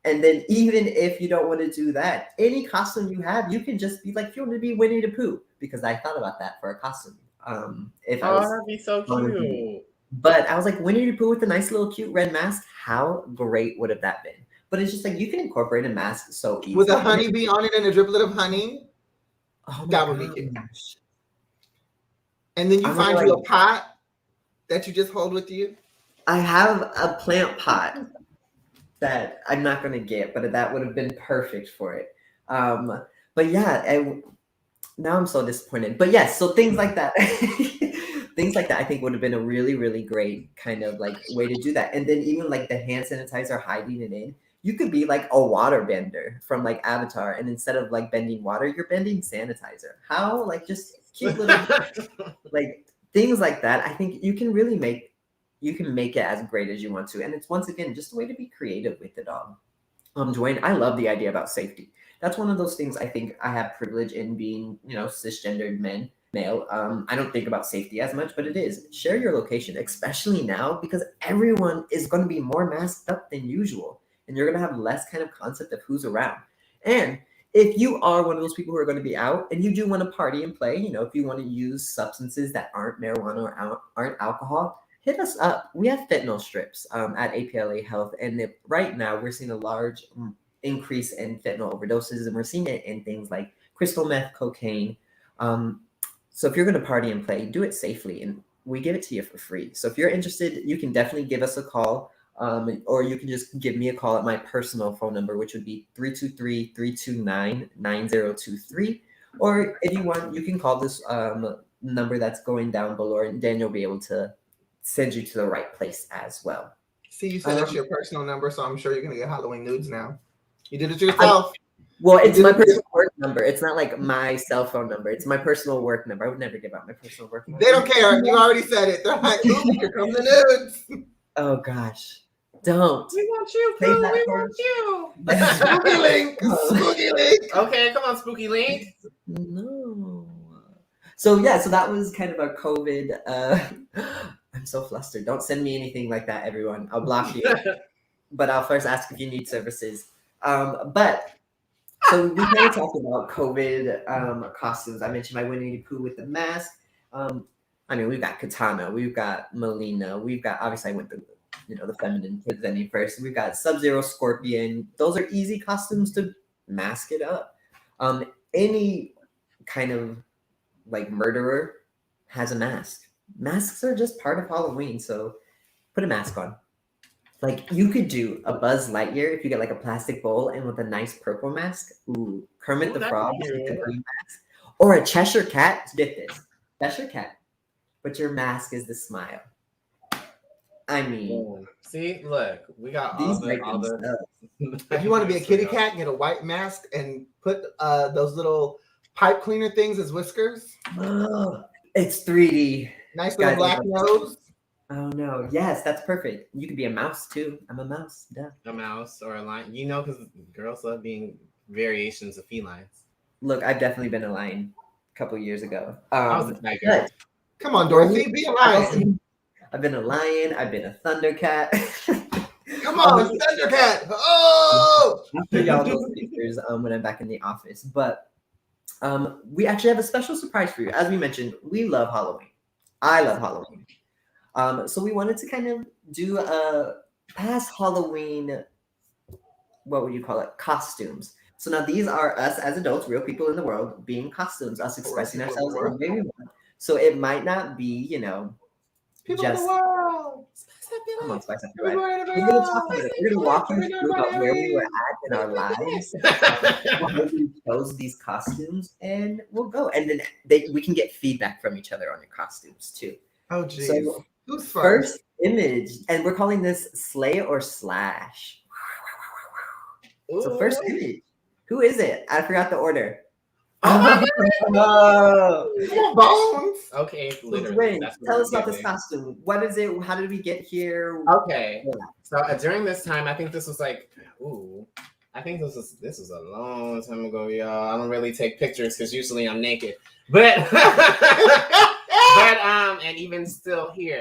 And then even if you don't want to do that, any costume you have, you can just be like, if you want to be Winnie the Pooh, because I thought about that for a costume. That'd be so cute. But I was like, Winnie the Pooh with a nice little cute red mask, how great would have that been? But it's just like, you can incorporate a mask so easily. With a honeybee on it and a driplet of honey, that would be cute. And then you find you a pot that you just hold with you? I have a plant pot that I'm not going to get, but that would have been perfect for it. But yeah, now I'm so disappointed. But yes, so things like that. Things like that I think would have been a really, really great kind of like way to do that. And then even like the hand sanitizer, hiding it in. You could be like a water bender from like Avatar, and instead of like bending water, you're bending sanitizer. How? Like just cute little like things like that. I think you can really make you can make it as great as you want to. And it's once again just a way to be creative with it all. Dwayne, I love the idea about safety. That's one of those things I think I have privilege in being, cisgendered male. I don't think about safety as much, but it is. Share your location, especially now, because everyone is going to be more masked up than usual. And you're going to have less kind of concept of who's around. And if you are one of those people who are going to be out and you do want to party and play, if you want to use substances that aren't marijuana or aren't alcohol, hit us up. We have fentanyl strips at APLA Health. And right now we're seeing a large increase in fentanyl overdoses. And we're seeing it in things like crystal meth, cocaine. So if you're going to party and play, do it safely. And we give it to you for free. So if you're interested, you can definitely give us a call. Or you can just give me a call at my personal phone number, which would be 323-329-9023. Or if you want, you can call this number that's going down below, and Daniel will be able to send you to the right place as well. See, you said that's your personal number, so I'm sure you're going to get Halloween nudes now. You did it yourself. It's my personal work number. It's not like my cell phone number. It's my personal work number. I would never give out my personal work number. They don't care. You already said it. They're like, ooh, here come the nudes. Oh, gosh. Don't. We want you, Pooh. We want you. Spooky Link. Spooky Link. Okay, come on, Spooky Link. No. So that was kind of our COVID. I'm so flustered. Don't send me anything like that, everyone. I'll block you. But I'll first ask if you need services. So we kind of talked about COVID costumes. I mentioned my Winnie the Pooh with the mask. We've got Katana. We've got Melina. We've got, obviously I went the feminine presenting first. We've got Sub-Zero, Scorpion. Those are easy costumes to mask it up. Any kind of like murderer has a mask. Masks are just part of Halloween, so put a mask on. Like you could do a Buzz Lightyear if you get like a plastic bowl and with a nice purple mask. Ooh, Kermit the Frog with a green mask. Or a Cheshire Cat. Get this. Cheshire Cat. But your mask is the smile. I mean, see, look, we got these all the If you want to be a kitty cat, get a white mask and put those little pipe cleaner things as whiskers. Oh, it's 3D. Nice little black nose. Oh no! Yes, that's perfect. You could be a mouse too. I'm a mouse. Duh. A mouse or a lion, because girls love being variations of felines. Look, I've definitely been a lion a couple years ago. I was a tiger. Come on, Dorothy, be a lion. I've been a lion. I've been a Thundercat. Come on, Thundercat! Oh! I'll show y'all those pictures when I'm back in the office. But we actually have a special surprise for you. As we mentioned, we love Halloween. I love Halloween. So we wanted to kind of do a past Halloween, what would you call it? Costumes. So now these are us as adults, real people in the world, being costumes, us expressing ourselves in the way we want. So it might not be, People just in the world. come on, spice up your life. We're gonna talk about it. We're gonna walk you through about where we were at in our lives, how we chose these costumes, and we'll go. And then we can get feedback from each other on your costumes too. Oh, geez. So who's first image, and we're calling this slay or slash. So first image, who is it? I forgot the order. Oh, Bones. Okay, literally. Wait, tell us about this costume. What is it? How did we get here? Okay, so during this time, I think this was like, I think this was a long time ago, y'all. I don't really take pictures because usually I'm naked, but and even still here.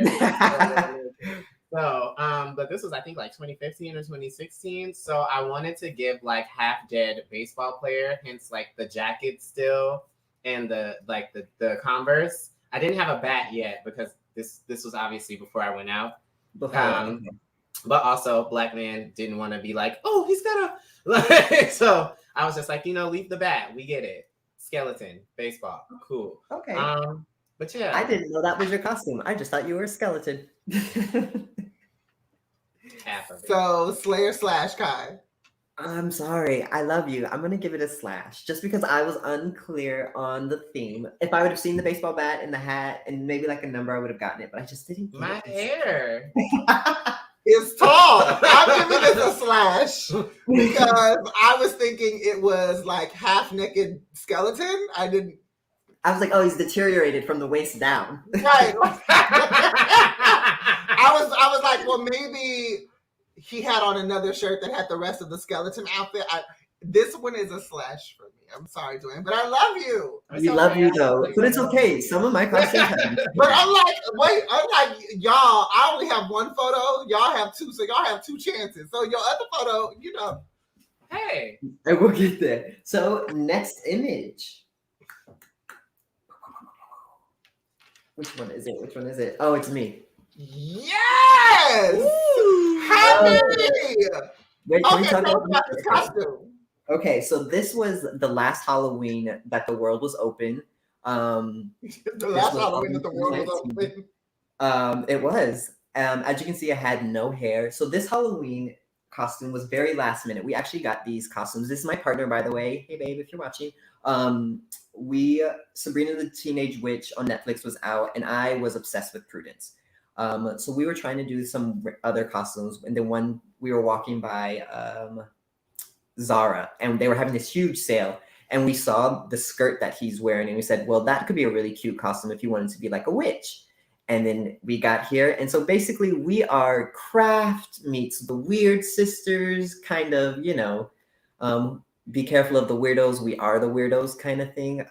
So, but this was, I think, like 2015 or 2016. So I wanted to give like half dead baseball player, hence like the jacket still and the Converse. I didn't have a bat yet because this was obviously before I went out. But also Black man didn't want to be like, oh, he's got a so I was just like, leave the bat. We get it. Skeleton, baseball. Cool. Okay. But yeah. I didn't know that was your costume. I just thought you were a skeleton. So Slayer slash Kai. I'm sorry. I love you. I'm going to give it a slash just because I was unclear on the theme. If I would have seen the baseball bat and the hat and maybe like a number, I would have gotten it, but I just didn't. My hair is tall. I'm giving this a slash because I was thinking it was like half naked skeleton. I didn't. I was like, oh, he's deteriorated from the waist down. Right. I was like, well, maybe he had on another shirt that had the rest of the skeleton outfit. This one is a slash for me. I'm sorry, Dwayne, but I love you. We love you though, but it's okay. Some of my costumes have. But unlike y'all, I only have one photo. Y'all have two, so y'all have two chances. So your other photo, you know. Hey. I will get there. So next image. Which one is it? Which one is it? Oh, it's me. Yes! Happy! Wait, can we Okay, talk talk about about this costume. Okay, so this was the last Halloween that the world was open. The last Halloween that the world was open. It was. As you can see, I had no hair. So this Halloween costume was very last minute. We actually got these costumes. This is my partner, by the way. Hey, babe, if you're watching. Sabrina the Teenage Witch on Netflix was out, and I was obsessed with Prudence. So we were trying to do some other costumes, and then one we were walking by Zara, and they were having this huge sale, and we saw the skirt that he's wearing, and we said, well, that could be a really cute costume if you wanted to be like a witch. And then we got here, and so basically we are Craft meets the Weird Sisters, kind of, be careful of the weirdos, we are the weirdos kind of thing.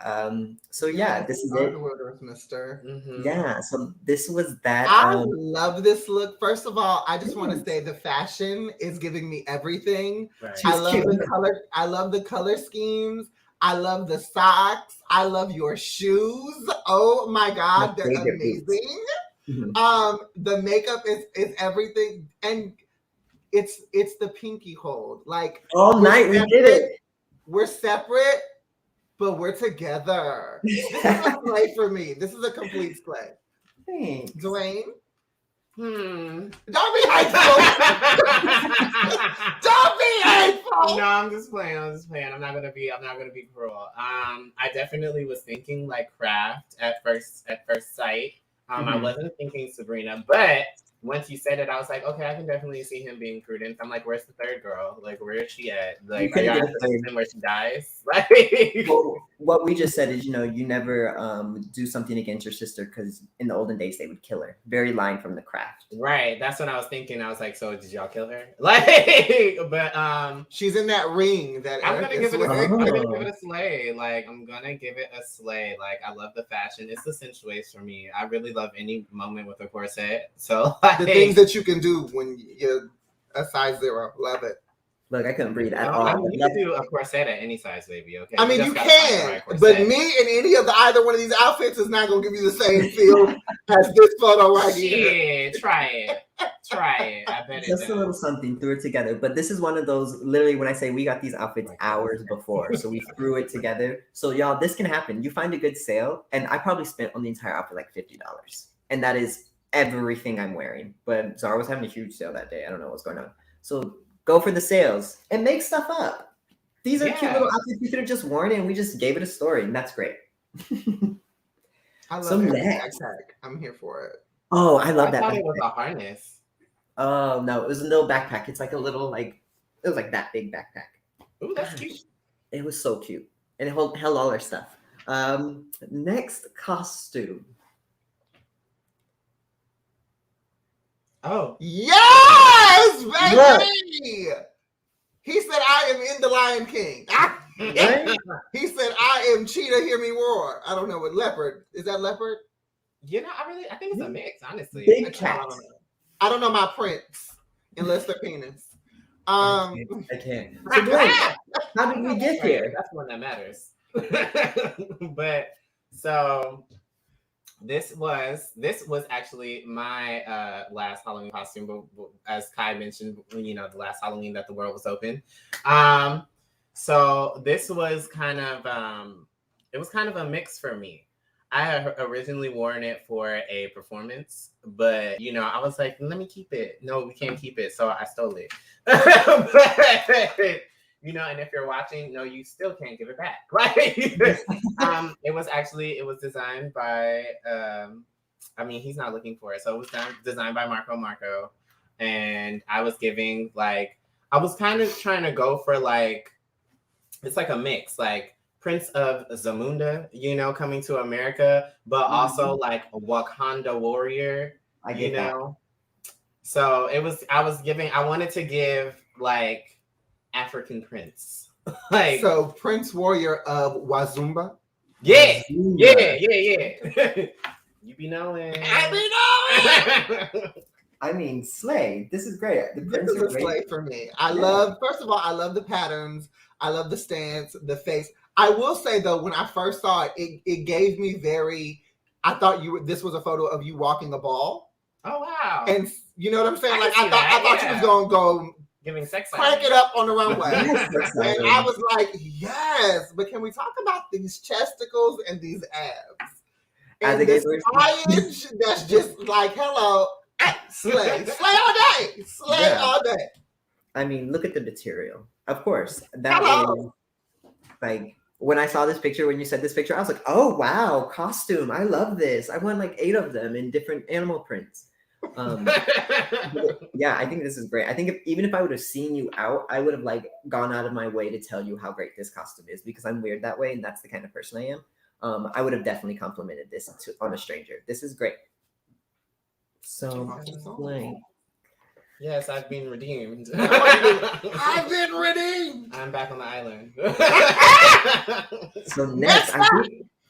So yeah, this is it. The weirdos, mister. Mm-hmm. Yeah, so this was that. I love this look. First of all, I just want to say the fashion is giving me everything. Right. I love the color. I love the color schemes. I love the socks. I love your shoes. Oh my God, they're amazing. Mm-hmm. The makeup is everything, and it's the pinky hold. Like all night we did it. We're separate, but we're together. This is a slay for me. This is a complete slay. Thanks. Dwayne? Don't be hateful. Don't be hateful. No, I'm just playing. I'm not gonna be cruel. I definitely was thinking like Craft at first sight. I wasn't thinking Sabrina, but once you said it, I was like, okay, I can definitely see him being Prudence. I'm like, where's the third girl? Like, where is she at? Like, are y'all where she dies? Like, well, what we just said is, you never do something against your sister, because in the olden days they would kill her. Very line from the Craft. Right. That's what I was thinking. I was like, so did y'all kill her? Like, but she's in that ring that I'm gonna give it a slay. Like, I'm gonna give it a slay. Like, I love the fashion. It's accentuates for me. I really love any moment with a corset. So the things that you can do when you're a size 0. Love it. Look, I couldn't breathe at all. I mean, you can do a corset at any size, baby. Okay. I mean, you can, but me in any of either one of these outfits is not gonna give you the same feel as this photo right here. Yeah, try it. I bet it just a little something, threw it together. But this is one of those, literally, when I say we got these outfits hours before, so we threw it together. So y'all, this can happen. You find a good sale, and I probably spent on the entire outfit like $50, and that is everything I'm wearing. But Zara was having a huge sale that day. I don't know what's going on. So go for the sales and make stuff up. These are cute little outfits you could have just worn, and we just gave it a story, and that's great. I love the backpack. I'm here for it. Oh, I love that. I thought it was a harness. Oh no, it was a little backpack. It's like a little it was like that big backpack. Ooh, that's cute. It was so cute, and it held all our stuff. Next costume. Oh. Yes, baby! Look. He said, I am in the Lion King. Right? He said, I am Cheetah, hear me roar. I don't know what leopard. Is that leopard? I think it's a mix, honestly. Big cat. I don't know my prints, unless they're penis. I can't. So Blake, how did we get here? That's one that matters. But so this was actually my last Halloween costume, but as Kai mentioned, the last Halloween that the world was open. So this was kind of a mix for me. I had originally worn it for a performance, but I was like, let me keep it. No, we can't keep it, so I stole it. But, and if you're watching, no, you still can't give it back. Right? It was designed by, he's not looking for it. So it was designed by Marco. And I was giving I was kind of trying to go for it's like a mix. Prince of Zamunda, coming to America, but also like a Wakanda warrior, I get that. So I wanted to give like African prince. Like so Prince Warrior of Wazumba. Yeah. You be knowing. I mean, slay. This is great. The This prints is are a great. slay for me. First of all, I love the patterns. I love the stance, the face. I will say though, when I first saw it, it gave me I thought this was a photo of you walking a ball. Oh wow. And you know what I'm saying? I thought you was gonna go giving sex crank it up on the runway. Yes, and I was like, yes, but can we talk about these chesticles and these abs? And this voyage that's just like, hello, slay all day. Slay all day. I mean, look at the material. Of course. That was like when I saw this picture, when you said this picture, I was like, oh wow, costume. I love this. I want like 8 of them in different animal prints. Yeah, I think this is great. I think even if I would have seen you out, I would have like gone out of my way to tell you how great this costume is because I'm weird that way and that's the kind of person I am. I would have definitely complimented this on a stranger. This is great. So, yes, I've been redeemed. I've been redeemed. I'm back on the island. So next,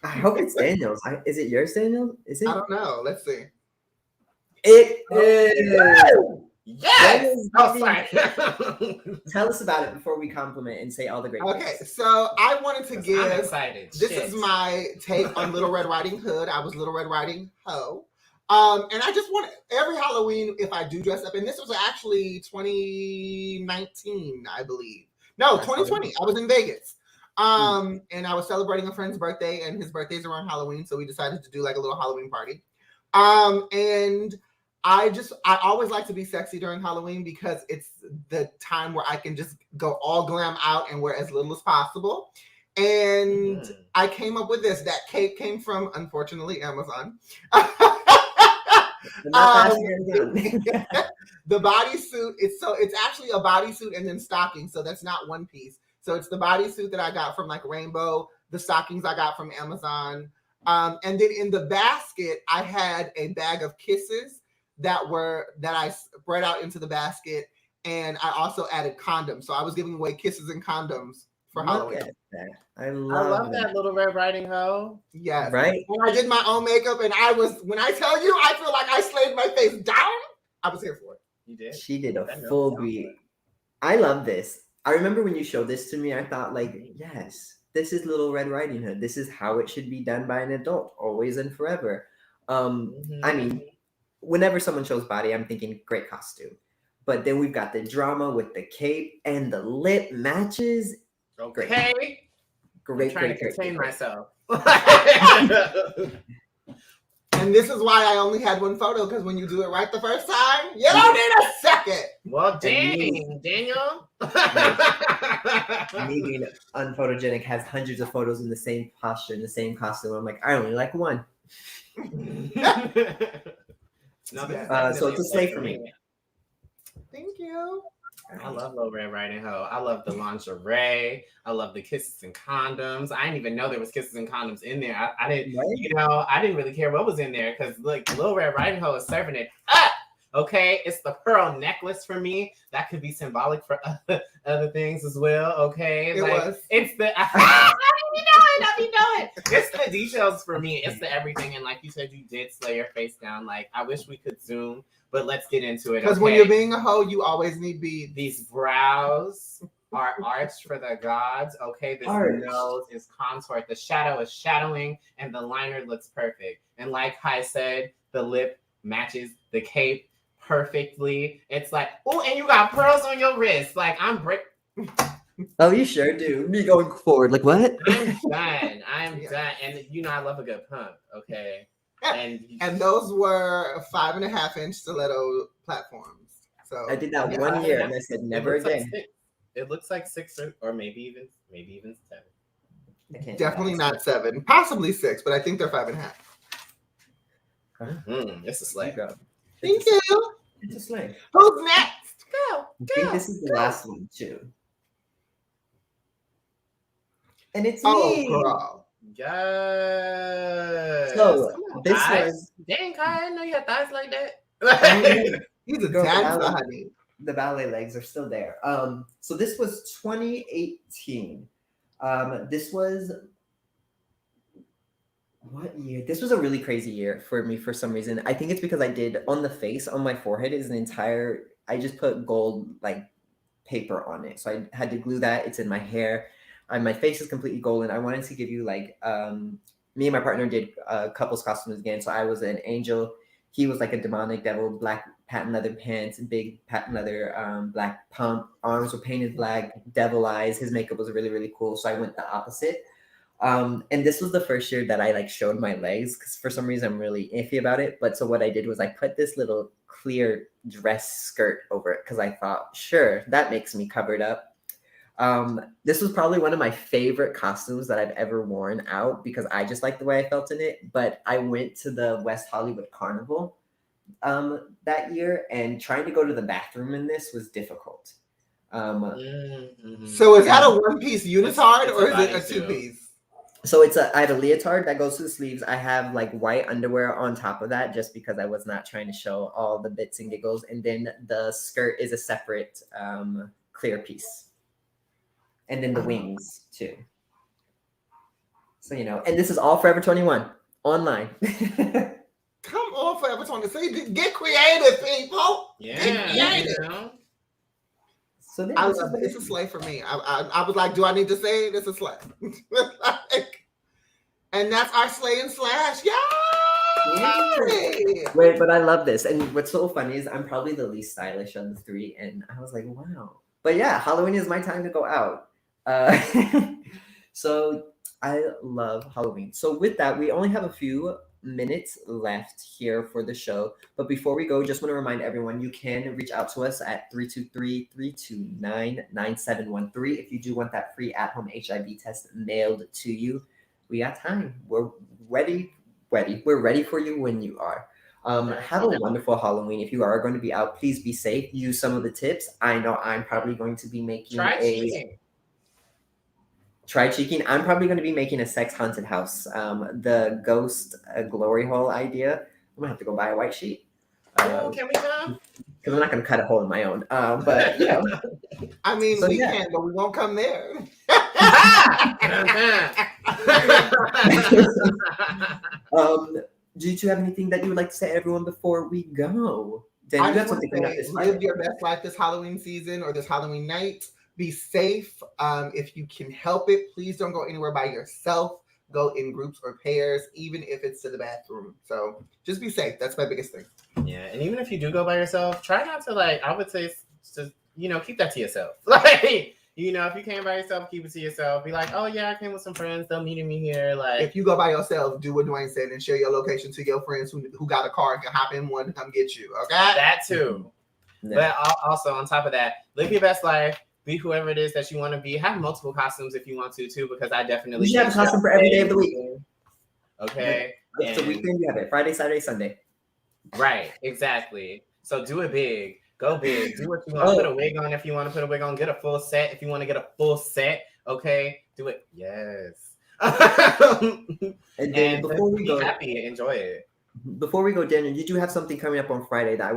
I hope it's Daniel's. Is it yours, Daniel? Is it? I don't know. Let's see. It is. Yes. Oh, sorry. Tell us about it before we compliment and say all the great things. Okay, so I wanted to give. I'm excited. This is my take on Little Red Riding Hood. I was Little Red Riding Ho. And I just want every Halloween, if I do dress up, and this was actually 2019, I believe. No, 2020. I was in Vegas. And I was celebrating a friend's birthday, and his birthday's around Halloween, so we decided to do like a little Halloween party. And I always like to be sexy during Halloween because it's the time where I can just go all glam out and wear as little as possible. And I came up with this. That cape came from, unfortunately, Amazon. The bodysuit, it's actually a bodysuit and then stockings, so that's not one piece. So it's the bodysuit that I got from like Rainbow, the stockings I got from Amazon, and then in the basket I had a bag of kisses that I spread out into the basket, and I also added condoms. So I was giving away kisses and condoms for Halloween. I love that Little Red Riding Ho. Yes. Right. And I did my own makeup, and when I tell you, I feel like I slayed my face down. I was here for it. You did? She did a full beat. I love this. I remember when you showed this to me, I thought like, yes, this is Little Red Riding Hood. This is how it should be done by an adult, always and forever. I mean, whenever someone shows body, I'm thinking great costume. But then we've got the drama with the cape and the lip matches. Okay. Great. I'm trying to contain myself. And this is why I only had one photo, because when you do it right the first time, you don't need a second. Well, dang, Daniel. Me being unphotogenic has hundreds of photos in the same posture, in the same costume. I'm like, I only like one. So it's a slay for me. Thank you. I love Little Red Riding Ho. I love the lingerie. I love the kisses and condoms. I didn't even know there was kisses and condoms in there. I didn't, I didn't really care what was in there because like Little Red Riding Ho is serving it up. Okay, it's the pearl necklace for me. That could be symbolic for other things as well. Okay, it's the I know it. It's the details for me. It's the everything. And like you said, you did slay your face down. Like I wish we could zoom. But let's get into it. Because when you're being a hoe, you always need beads. These brows are arched for the gods. Okay, this nose is contoured. The shadow is shadowing, and the liner looks perfect. And like Kai said, the lip matches the cape perfectly. It's like, oh, and you got pearls on your wrist. Like I'm Oh, you sure do. Me going forward, like what? I'm done. And you know I love a good pump. Okay. And those were 5.5-inch stiletto platforms. So I did that 1 year, and I said never again. It looks like 6 or maybe even 7. Definitely not 7, possibly 6, but I think they're 5.5. It's a slay. Thank you. It's a slay. Who's next? Go. I think this is the last one too. And it's Oh, me. girl. Yes. So Come on, this thighs. was Dang, Kai, I didn't know you had thighs like that. He's a Girl, dancer, honey. the ballet legs are still there. So this was 2018. This was what year? This was a really crazy year for me for some reason. I think it's because I did on the face, on my forehead is an entire, I just put gold like paper on it. So I had to glue that. It's in my hair. My face is completely golden. I wanted to give you like, me and my partner did couples costumes again. So I was an angel. He was like a demonic devil, black patent leather pants, big patent leather black pump. Arms were painted black, devil eyes. His makeup was really, really cool. So I went the opposite. And this was the first year that I like showed my legs because for some reason I'm really iffy about it. But so what I did was I put this little clear dress skirt over it because I thought, sure, that makes me covered up. This was probably one of my favorite costumes that I've ever worn out because I just liked the way I felt in it. But I went to the West Hollywood Carnival that year, and trying to go to the bathroom in this was difficult. So is that a one-piece unitard or is it a two-piece? So I have a leotard that goes to the sleeves. I have like white underwear on top of that just because I was not trying to show all the bits and giggles. And then the skirt is a separate clear piece. And then the wings too. So, and this is all Forever 21 online. Come on, Forever 21. See, get creative, people. Yeah. Get creative. So I love it. It's a slay for me. I was like, do I need to say it? It's a slay. And that's our slay and slash. Yay! Wait, but I love this. And what's so funny is I'm probably the least stylish of the three. And I was like, wow. But yeah, Halloween is my time to go out. So I love Halloween. So with that, we only have a few minutes left here for the show. But before we go, just want to remind everyone you can reach out to us at 323-329-9713 if you do want that free at-home HIV test mailed to you. We got time. We're ready. We're ready for you when you are. Have a wonderful Halloween. If you are going to be out, please be safe. Use some of the tips. I know I'm probably going to be making Try cheeking. I'm probably going to be making a sex haunted house. The ghost glory hole idea. I'm gonna have to go buy a white sheet. Can we come? Because I'm not going to cut a hole in my own. But I mean, we can, but we won't come there. Do you have anything that you would like to say to everyone before we go? Dan, I you got just want something to say, live your best life this Halloween season or this Halloween night. Be safe. If you can help it, please don't go anywhere by yourself. Go in groups or pairs, even if it's to the bathroom. So just be safe. That's my biggest thing. Yeah, and even if you do go by yourself, try not to I would say just keep that to yourself. If you came by yourself, keep it to yourself. Be like, oh yeah, I came with some friends. They're meeting me here. If you go by yourself, do what Dwayne said and share your location to your friends who got a car and can hop in one to come get you. Okay, that too. But also on top of that, live your best life. Be whoever it is that you want to be. Have multiple costumes if you want to too, because I definitely have a costume for every day of the week. Okay. It's a weekend. You have it Friday, Saturday, Sunday. Right. Exactly. So do it big. Go big. Do what you want. Put a wig on if you want to put a wig on. Get a full set if you want to get a full set. Okay. Do it. Yes. and before we go, happy. Enjoy it. Before we go, Daniel, you do have something coming up on Friday that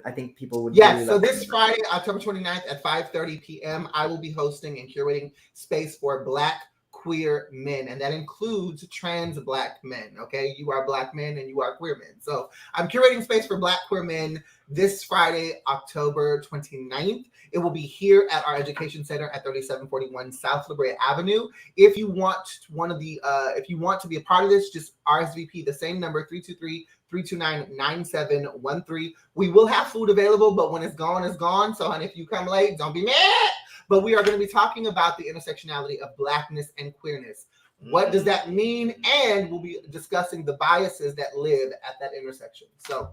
I think people would. Yes, really so this Friday, October 29th at 5:30 p.m., I will be hosting and curating space for Black queer men, and that includes trans Black men. Okay, you are Black men and you are queer men. So I'm curating space for Black queer men this Friday, October 29th. It will be here at our education center at 3741 South La Brea Avenue. If you want if you want to be a part of this, just RSVP the same number, 323-329-9713. We will have food available, but when it's gone, it's gone. So, honey, if you come late, don't be mad. But we are going to be talking about the intersectionality of Blackness and queerness. What does that mean? And we'll be discussing the biases that live at that intersection. So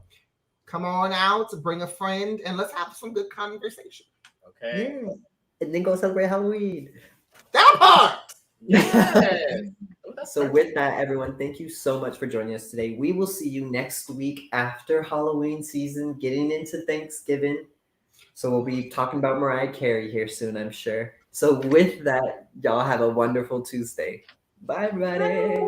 come on out, bring a friend, and let's have some good conversation. Okay. Yeah. And then go celebrate Halloween. That part! Yes. So with that, everyone, thank you so much for joining us today. We will see you next week after Halloween season, getting into Thanksgiving. So we'll be talking about Mariah Carey here soon, I'm sure. So with that, y'all have a wonderful Tuesday. Bye, everybody.